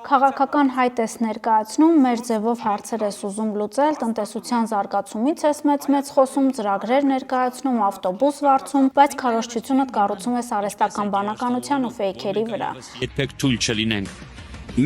Քաղաքական հայտ ես ներկայացնում, մեր ձևով հարցեր ես ուզում լուծել, տնտեսության զարգացումից ես մեծ խոսում, ծրագրեր ներկայացնում, ավտոբուս վարձում, բայց քարոզչությունդ կառուցում ես արհեստական բանականության ու ֆեյքերի վրա։ Երբեք թույլ չլինենք։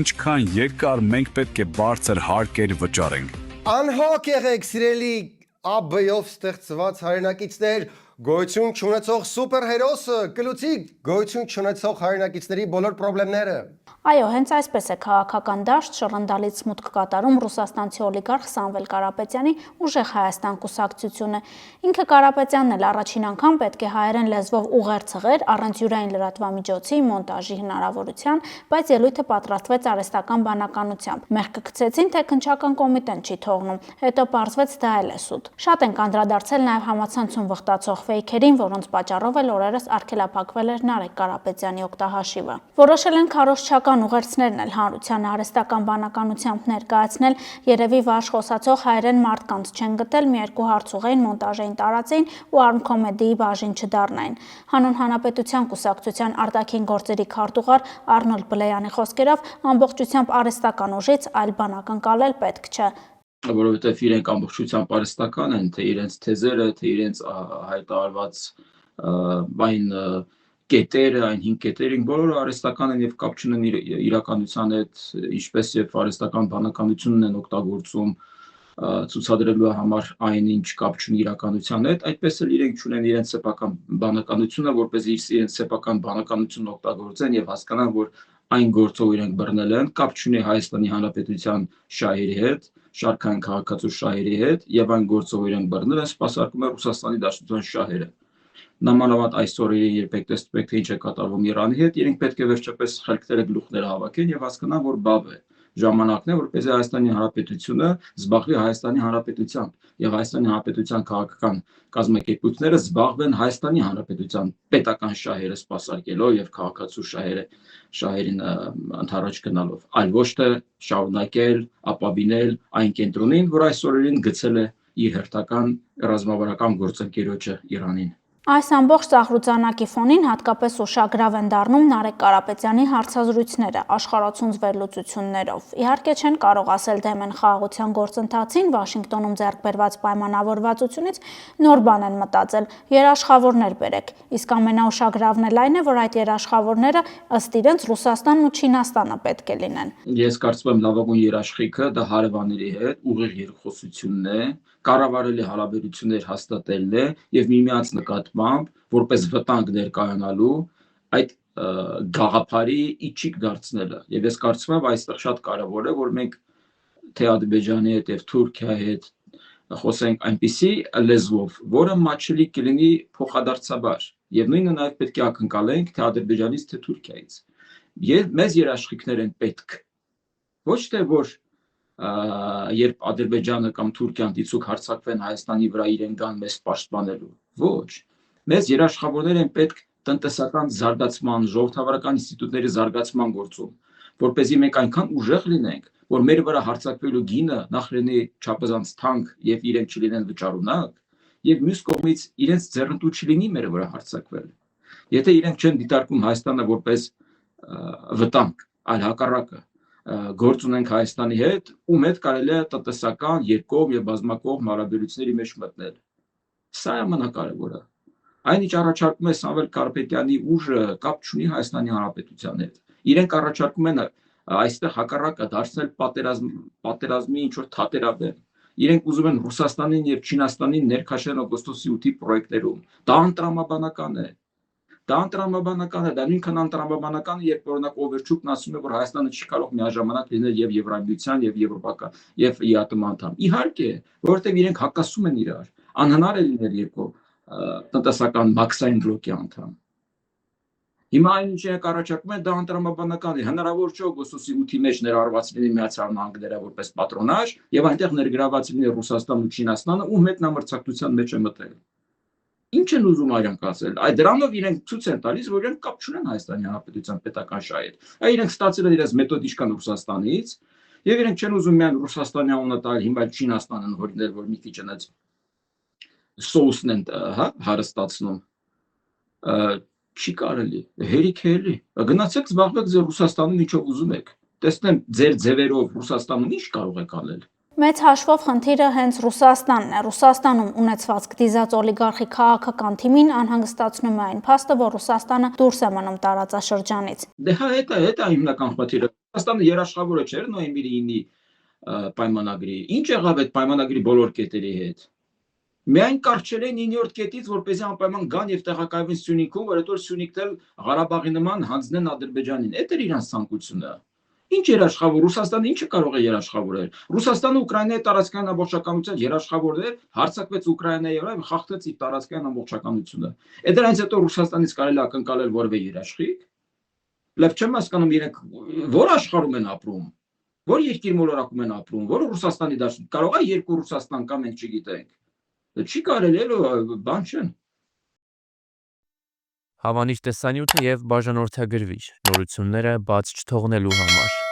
Ինչքան երկար մենք պետք է բարձր հարկեր վճարենք։ Անհոգ եղեք, սիրելի ԱԲ-ով ստեղծված հայրենակիցներ, գոյություն չունեցող սուպերհերոսը կլուծի գոյություն չունեցող հայրենակիցների բոլոր խնդիրները։ Այո, հենց այսպես է քաղաքական դաշտ շռնդալից մուտք կատարում ռուսաստանցի օլիգարխ Սամվել Կարապետյանի ուժեղ Հայաստան կուսակցությունը։ Ինքը Կարապետյանն էլ առաջին անգամ պետք է հայերեն լեզվով ուղերձղեր առանց յուրային լրատվամիջոցի մոնտաժի հնարավորության, բայց ելույթը պատրաստվեց արհեստական բանականությամբ։ Մեղքը գցեցին, թե քննչական կոմիտեն չի թողնում, հետո պարզվեց դա էլ է սուտ։ Շատ ենք անդրադարձել նաև համացանցում վխտացող ֆեյքերին, որոնց պատճառով էլ օրերս արգելափակվել էր Նարեկ Կարապետյանի օգտահաշիվը։ Որոշել են քարոզչական ուղերձներն էլ հանրության արհեստական բանականությամբ ներկայացնել, երևի վարժ խոսացող հայերեն մարդկանց չեն գտել, մի երկու հարց ուղեին, մոնտաժային տարածեին ու արմքոմեդիի բաժին չդառնային։ Հանուն Հանրապետության կուսակցության արտաքին գործերի քարտուղար Արնոլդ Բլեյանի խոսքերով ամբողջությամբ արհեստական ուժից այլ բան ակնկալել պետք չէ։ Որովհետև իրենք ամբողջությամբ արհեստական են, թե իրենց թեզերը, թե իրենց հայտարարված այն կետերը, այն 5 կետերին բոլորը արհեստական են եւ կապ չունեն իրականության հետ, ինչպես եւ արհեստական բանականությունն են օգտագործում ցուցադրելու համար այն ինչ կապ չունի իրականության հետ, այդպես էլ իրենք չունեն իրենց սեփական բանականությունը, որպեսզի իրենց սեփական բանականությունն օգտագործեն եւ հասկանան, որ այն գործով իրենք բռնել են, կապ չունի Հայաստանի Հանրապետության շահերի հետ, շարքային քաղաքացու շահերի հետ եւ այն գործով իրենք բռնել են, սպասարկում է Ռուսաստանի Դաշնության շահերը։ Նամանավանդ այսօր երբեք տեսնում եք թե ինչ է կատարվում Իրանի հետ, իրենք պետք է վերջապես խելքները գլուխները հավաքեն եւ հասկանան, որ բավ է ժամանակն է, որպեսզի Հայաստանի Հանրապետությունը զբաղվի Հայաստանի Հանրապետությամբ եւ Հայաստանի Հանրապետության քաղաքական կազմակերպությունները զբաղվեն Հայաստանի Հանրապետության պետական շահերը սպասարկելով եւ քաղաքացու շահերին ընդառաջ գնալով, այլ ոչ թե շարունակել ապավինել այն կենտրոնին, որ այսօրերին գցել է իր հերթական ռազմավարական գործընկերոջը Իրանին։ Այս ամբողջ ծաղրուծանակի ֆոնին հատկապես ուշագրավ են դառնում Նարեկ Կարապետյանի հարցազրույցները աշխարհացունց վերլուծություններով։ Իհարկե չեն կարող ասել դեմ են խաղաղության գործընթացին, Վաշինգտոնում ձեռք բերված պայմանավորվածությունից նոր բան են մտածել, երաշխավորներ բերեք։ Իսկ ամենաուշագրավն էլ այն է, որ այդ երաշխավորները ըստ իրենց Ռուսաստանն ու Չինաստանը պետք է լինեն։ Ես կարծում եմ լավագույն երաշխիքը դա հարևանների հետ ուղիղ երկխոսությունն է, կառավարելի հարաբերություններ հաստատելն է եւ միմյանց նկատմամբ որպես վտանգ ներկայանալու այդ գաղափարի իջիկ դարձնելը եւ ես կարծում եմ այստեղ շատ կարեւոր է որ մենք թե Ադրբեջանի հետ եւ Թուրքիայի հետ խոսենք այնպիսի լեզվով, որը մաչելի կլինի փոխադարձաբար եւ նույնը նաեւ պետք է ակնկալենք թե Ադրբեջանից թե Թուրքիայից։ Մեզ երաշխիքներ են պետք։ Ոչ թե որ երբ Ադրբեջանը կամ Թուրքիան դիցուկ հարձակվեն Հայաստանի վրա իրեն գան մեզ պաշտպանելու։ Ոչ։ Մեզ երաշխավորներ են պետք տնտեսական զարգացման, ժողովրդավարական ինստիտուտների զարգացման գործում, որպեսզի մենք այնքան ուժեղ լինենք, որ մեր վրա հարձակվելու գինը նախ լինի չափազանց թանկ եւ իրենք չլինեն վճարունակ, եւ մյուս կողմից իրենց ձեռնտու չլինի մեր վրա հարձակվել։ Եթե իրենք չեն դիտարկում Հայաստանը որպես վտանգ, այլ հակառակը գործ ունենք Հայաստանի հետ, ում հետ կարելի է տնտեսական, երկկողմ եւ բազմակողմ հարաբերությունների մեջ մտնել։ Սա ամենակարևորը։ Այն ինչ առաջարկում է Սամվել Կարապետյանի ուժը կապ չունի Հայաստանի Հանրապետության հետ։ Իրենք առաջարկում են այստեղ հակառակը դարձնել պատերազմի ինչ որ թատերաբեմ։ Իրենք ուզում են Ռուսաստանին եւ Չինաստանին ներքաշեն օգոստոսի 8-ի պրոյեկտերում։ Դա անտրամաբանական է։ Դա անտրամաբանական է, դա նույնքան անտրամաբանական է, երբ օրինակ Օվերչուկն ասում է, որ Հայաստանը չի կարող միաժամանակ լինել եւ Եվրամիության եւ Եվրոպական եւ ԵԱՏՄ անդամ։ Իհարկե, որովհետեւ իրենք հակասում են իրար։ Անհնար է լինել երկու տնտեսական մաքսային բլոկի անդամ։ Հիմա այն ինչ առաջարկում են դա անտրամաբանական է։ Հնարավոր չէ օգոստոսի 8-ի մեջ ներառված լինի Միացյալ Նահանգները որպես պատրոնաժ եւ այնտեղ ներգրաված լինի Ռուսաստանն ու Չինաստանը, ում հետ նա մրցակցության մեջ է մտել։ Ինչ են ուզում այրանք ասել։ Այդ դրանով իրենք ցույց են տալիս, որ իրենք կապ չունեն Հայաստանի Հանրապետության պետական շահի հետ։ Այ իրենք ստացել են իրենց մեթոդիշկան Ռուսաստանից, եւ իրենք չեն ուզում միայն Ռուսաստանի անունը տալ, հիմա Չինաստանն հորինել, որ մի քիչ այնց սոուսն են, հարստացնում։ Չի կարելի, հերիք է էլի։ Գնացեք զբաղվեք ձեր Ռուսաստանում ինչով ուզում եք։ տեսնեմ ձեր ձևերով Ռուսաստանում ինչ կարող եք անել։ Մեծ հաշվով խնդիրը հենց Ռուսաստանն է։ Ռուսաստանում ունեցվածք դիզած օլիգարխի քաղաքական թիմին անհանգստացնում է այն փաստը, որ Ռուսաստանը դուրս է մնում տարածաշրջանից։ Դե հա, դա հիմնական խնդիրը։ Ռուսաստանը երաշխավորը չէր նոյեմբերի 9-ի պայմանագրի։ Ինչ եղավ այդ պայմանագրի բոլոր կետերի հետ։ Միայն կարճել են 9-րդ կետից, որպեսզի անպայման գան եւ տեղակայվեն Սյունիքում, որ հետո Սյունիքն էլ Ղարաբաղի նման հանձնեն Ադրբեջանին։ Այդ էր իրանց ցանկությունը։ Ինչ երաշխավոր Ռուսաստանը ինչը կարող է երաշխավորել։ Ռուսաստանը Ուկրաինայի տարածքային ամբողջականության երաշխավորներ հարձակվեց Ուկրաինայի վրա եւ խախտեց իր տարածքային ամբողջականությունը։ Այդ դրանից հետո Ռուսաստանից կարելի ակնկալել որևէ երաշխիք։ Լավ չեմ հասկանում իրենք որ աշխարհում են ապրում, որ երկիր մոլորակում են ապրում, որ Ռուսաստանի դաշտ կարող է երկու Ռուսաստան կամ մենք չգիտենք։ Դա չի կարելի էլ բան չեն։ Հավանիր տեսանյութը եւ բաժանորդագրվիր նորությունները բաց չթողնելու համար։